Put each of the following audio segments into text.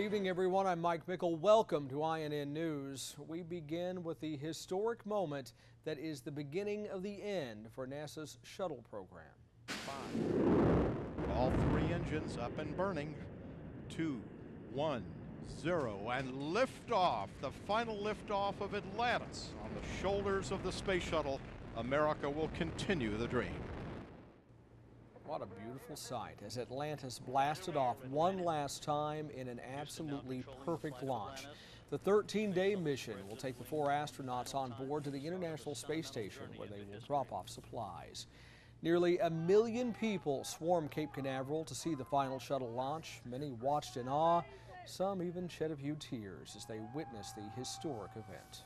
evening, everyone. I'm Mike Mickle. Welcome to INN News. We begin with the historic moment that is the beginning of the end for NASA's shuttle program. 5. All 3 engines up and burning. 2, 1, 0, and liftoff. The final liftoff of Atlantis on the shoulders of the space shuttle. America will continue the dream. What a beautiful sight as Atlantis blasted off one last time in an absolutely perfect launch. The 13-day mission will take the 4 astronauts on board to the International Space Station, where they will drop off supplies. Nearly 1 million people swarmed Cape Canaveral to see the final shuttle launch. Many watched in awe. Some even shed a few tears as they witnessed the historic event.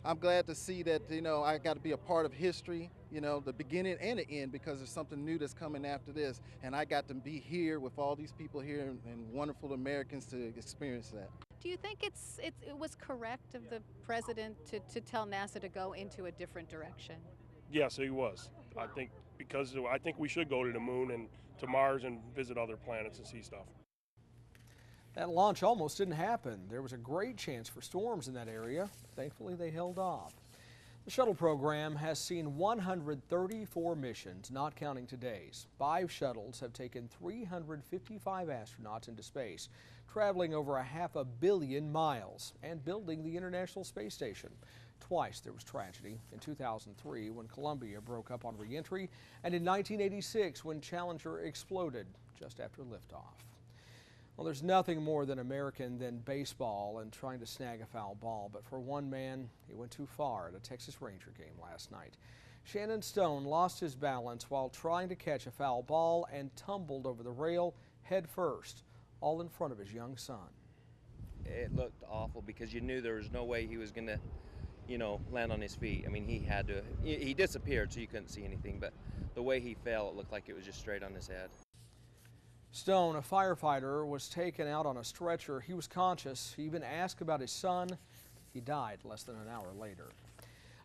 I'm glad to see that, I got to be a part of history, the beginning and the end, because there's something new that's coming after this. And I got to be here with all these people here and wonderful Americans to experience that. Do you think it was correct of the president to tell NASA to go into a different direction? Yes, he was. I think we should go to the moon and to Mars and visit other planets and see stuff. That launch almost didn't happen. There was a great chance for storms in that area. Thankfully, they held off. The shuttle program has seen 134 missions, not counting today's. 5 shuttles have taken 355 astronauts into space, traveling over 500 million miles and building the International Space Station. Twice there was tragedy. In 2003, when Columbia broke up on re-entry, and in 1986, when Challenger exploded just after liftoff. Well, there's nothing more than American than baseball and trying to snag a foul ball, but for one man, he went too far at a Texas Ranger game last night. Shannon Stone lost his balance while trying to catch a foul ball and tumbled over the rail head first, all in front of his young son. It looked awful because you knew there was no way he was going to, land on his feet. I mean, he disappeared so you couldn't see anything, but the way he fell, it looked like it was just straight on his head. Stone, a firefighter, was taken out on a stretcher. He was conscious. He even asked about his son. He died less than an hour later.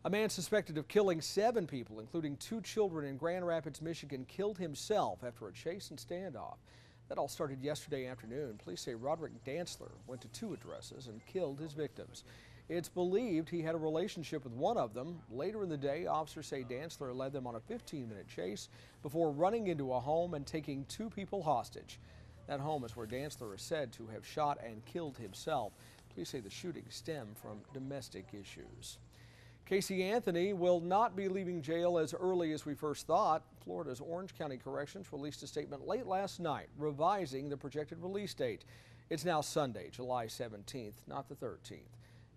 A man suspected of killing 7 people, including 2 children in Grand Rapids, Michigan, killed himself after a chase and standoff. That all started yesterday afternoon. Police say Roderick Dantzler went to 2 addresses and killed his victims. It's believed he had a relationship with one of them. Later in the day, officers say Dantzler led them on a 15-minute chase before running into a home and taking 2 people hostage. That home is where Dantzler is said to have shot and killed himself. Police say the shooting stemmed from domestic issues. Casey Anthony will not be leaving jail as early as we first thought. Florida's Orange County Corrections released a statement late last night revising the projected release date. It's now Sunday, July 17th, not the 13th.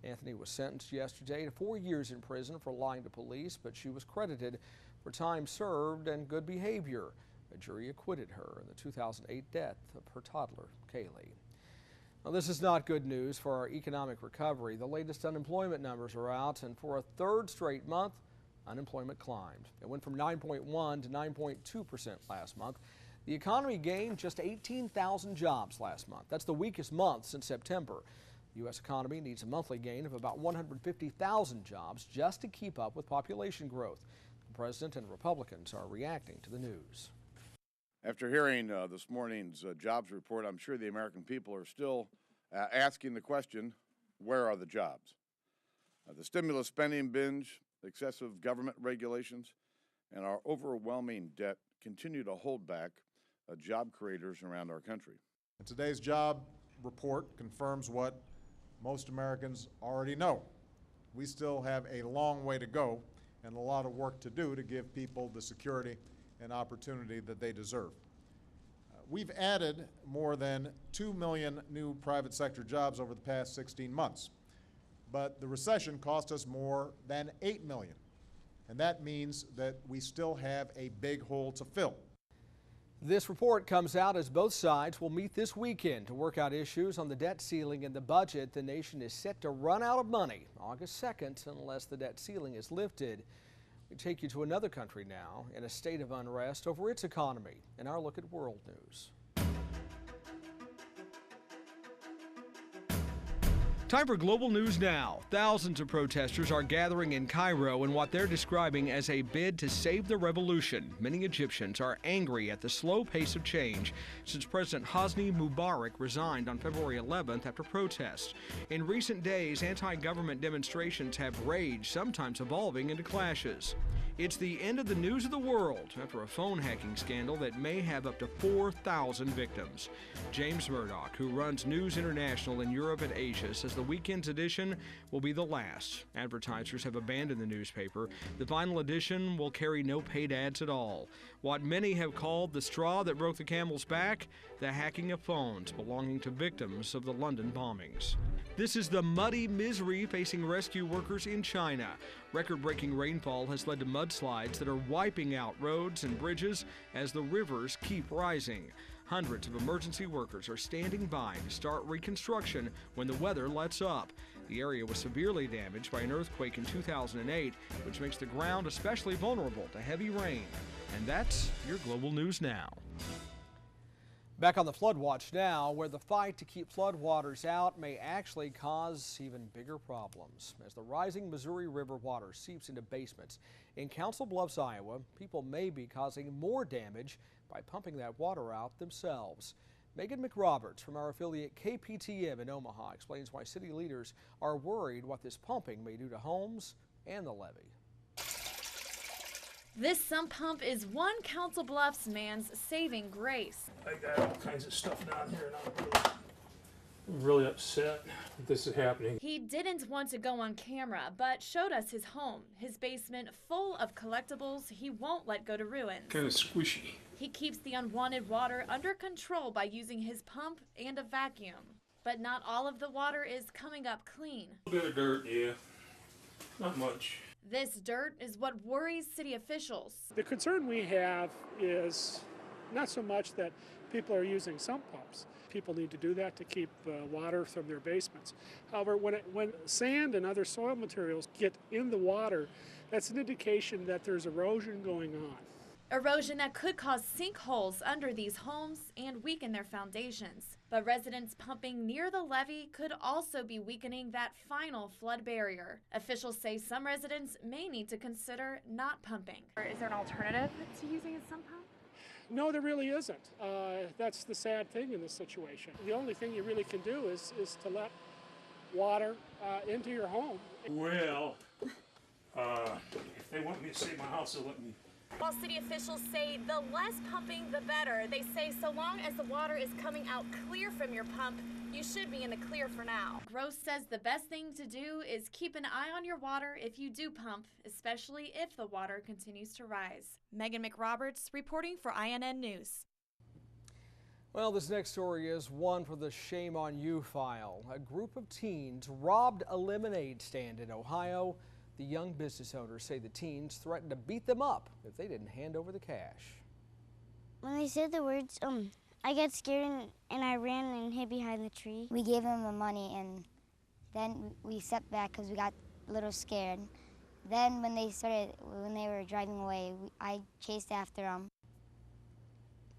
Anthony was sentenced yesterday to 4 years in prison for lying to police, but she was credited for time served and good behavior. A jury acquitted her in the 2008 death of her toddler, Kaylee. Now, this is not good news for our economic recovery. The latest unemployment numbers are out, and for a 3rd straight month, unemployment climbed. It went from 9.1 to 9.2% last month. The economy gained just 18,000 jobs last month. That's the weakest month since September. The U.S. economy needs a monthly gain of about 150,000 jobs just to keep up with population growth. The president and Republicans are reacting to the news. After hearing this morning's jobs report, I'm sure the American people are still asking the question, where are the jobs? The stimulus spending binge, excessive government regulations, and our overwhelming debt continue to hold back job creators around our country. And today's job report confirms what most Americans already know. We still have a long way to go and a lot of work to do to give people the security and opportunity that they deserve. We've added more than 2 million new private sector jobs over the past 16 months, but the recession cost us more than 8 million, and that means that we still have a big hole to fill. This report comes out as both sides will meet this weekend to work out issues on the debt ceiling and the budget. The nation is set to run out of money August 2nd unless the debt ceiling is lifted. We take you to another country now in a state of unrest over its economy in our look at world news. Time for Global News Now. Thousands of protesters are gathering in Cairo in what they're describing as a bid to save the revolution. Many Egyptians are angry at the slow pace of change since President Hosni Mubarak resigned on February 11th after protests. In recent days, anti-government demonstrations have raged, sometimes evolving into clashes. It's the end of the news of the world after a phone hacking scandal that may have up to 4,000 victims. James Murdoch, who runs News International in Europe and Asia, says the weekend's edition will be the last. Advertisers have abandoned the newspaper. The final edition will carry no paid ads at all. What many have called the straw that broke the camel's back, the hacking of phones belonging to victims of the London bombings. This is the muddy misery facing rescue workers in China. Record-breaking rainfall has led to mudslides that are wiping out roads and bridges as the rivers keep rising. Hundreds of emergency workers are standing by to start reconstruction when the weather lets up. The area was severely damaged by an earthquake in 2008, which makes the ground especially vulnerable to heavy rain. And that's your Global News Now. Back on the flood watch now, where the fight to keep floodwaters out may actually cause even bigger problems. As the rising Missouri River water seeps into basements in Council Bluffs, Iowa, people may be causing more damage by pumping that water out themselves. Megan McRoberts from our affiliate KPTM in Omaha explains why city leaders are worried what this pumping may do to homes and the levee. This sump pump is one Council Bluffs man's saving grace. I got all kinds of stuff down here and I'm really upset that this is happening. He didn't want to go on camera, but showed us his home, his basement full of collectibles he won't let go to ruin. Kind of squishy. He keeps the unwanted water under control by using his pump and a vacuum. But not all of the water is coming up clean. A bit of dirt, yeah. Not much. This dirt is what worries city officials. The concern we have is not so much that people are using sump pumps. People need to do that to keep water from their basements. However, when sand and other soil materials get in the water, that's an indication that there's erosion going on. Erosion that could cause sinkholes under these homes and weaken their foundations. But residents pumping near the levee could also be weakening that final flood barrier. Officials say some residents may need to consider not pumping. Is there an alternative to using a sump pump? No, there really isn't. That's the sad thing in this situation. The only thing you really can do is to let water into your home. Well, if they want me to save my house, they'll let me. While city officials say the less pumping, the better, they say so long as the water is coming out clear from your pump, you should be in the clear for now. Gross says the best thing to do is keep an eye on your water if you do pump, especially if the water continues to rise. Megan McRoberts reporting for INN News. Well, this next story is one for the shame on you file. A group of teens robbed a lemonade stand in Ohio. The young business owners say the teens threatened to beat them up if they didn't hand over the cash. When they said the words, I got scared and I ran and hid behind the tree. We gave them the money and then we stepped back because we got a little scared. Then when they were driving away, I chased after them.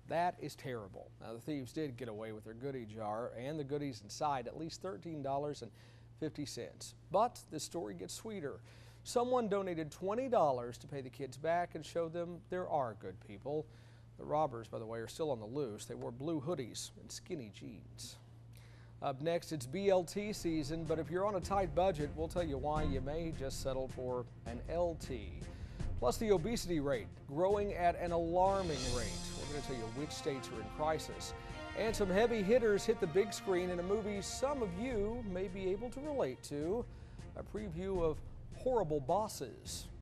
That is terrible. Now, the thieves did get away with their goodie jar and the goodies inside, at least $13.50. But the story gets sweeter. Someone donated $20 to pay the kids back and show them there are good people. The robbers, by the way, are still on the loose. They wore blue hoodies and skinny jeans. Up next, it's BLT season, but if you're on a tight budget, we'll tell you why you may just settle for an LT. Plus, the obesity rate growing at an alarming rate. We're going to tell you which states are in crisis. And some heavy hitters hit the big screen in a movie some of you may be able to relate to. A preview of Horrible Bosses.